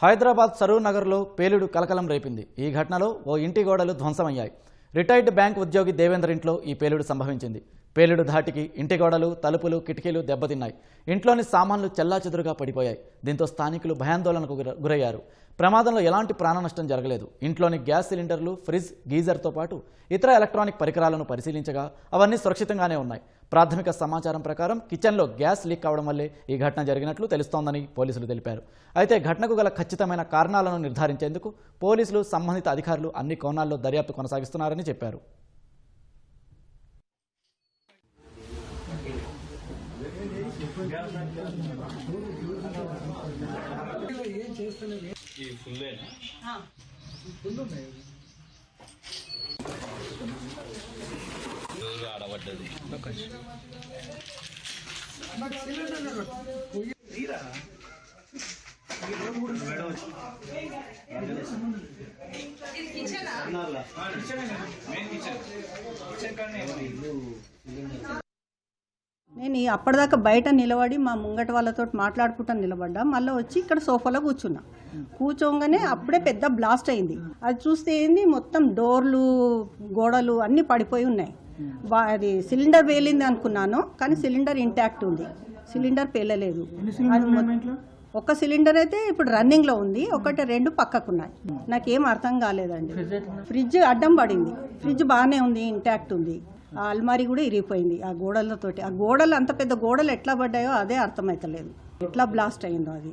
హైదరాబాద్ సరూర్ నగర్లో పేలుడు కలకలం రేపింది. ఈ ఘటనలో ఓ ఇంటి గోడలు ధ్వంసమయ్యాయి. రిటైర్డ్ బ్యాంక్ ఉద్యోగి దేవేందర్ ఇంట్లో ఈ పేలుడు సంభవించింది. పేలుడు ధాటికి ఇంటి గోడలు, తలుపులు, కిటికీలు దెబ్బతిన్నాయి. ఇంట్లోని సామాన్లు చెల్లాచెదురుగా పడిపోయాయి. దీంతో స్థానికులు భయాందోళనకు గురయ్యారు. ప్రమాదంలో ఎలాంటి ప్రాణనష్టం జరగలేదు. ఇంట్లోని గ్యాస్ సిలిండర్లు, ఫ్రిడ్జ్, గీజర్తో పాటు ఇతర ఎలక్ట్రానిక్ పరికరాలను పరిశీలించగా అవన్నీ సురక్షితంగానే ఉన్నాయి. ప్రాథమిక సమాచారం ప్రకారం కిచెన్లో గ్యాస్ లీక్ కావడం వల్లే ఈ ఘటన జరిగినట్లు తెలుస్తోందని పోలీసులు తెలిపారు. అయితే ఘటనకు గల ఖచ్చితమైన కారణాలను నిర్ధారించేందుకు పోలీసులు, సంబంధిత అధికారులు అన్ని కోణాల్లో దర్యాప్తు కొనసాగిస్తున్నారని చెప్పారు. నేను అప్పటిదాకా బయట నిలబడి మా ముంగట వాళ్ళతో మాట్లాడుకుంటా నిలబడ్డా. మళ్ళీ వచ్చి ఇక్కడ సోఫాలో కూర్చోగానే అప్పుడే పెద్ద బ్లాస్ట్ అయింది. అది చూస్తే ఏంది, మొత్తం డోర్లు, గోడలు అన్నీ పడిపోయి ఉన్నాయి. అది సిలిండర్ పేలింది అనుకున్నాను, కానీ సిలిండర్ ఇంటాక్ట్ ఉంది. సిలిండర్ పేలలేదు. ఒక సిలిండర్ అయితే ఇప్పుడు రన్నింగ్లో ఉంది, ఒకటి 2 పక్కకున్నాయి. నాకేం అర్థం కాలేదండి. ఫ్రిడ్జ్ అడ్డం పడింది. ఫ్రిడ్జ్ బాగానే ఉంది, ఇంటాక్ట్ ఉంది. ఆ అల్మారీ కూడా ఇరిగిపోయింది ఆ గోడలతోటి. ఆ గోడలు, అంత పెద్ద గోడలు ఎట్లా పడ్డాయో అదే అర్థమవుతలేదు, ఎట్లా బ్లాస్ట్ అయిందో అది.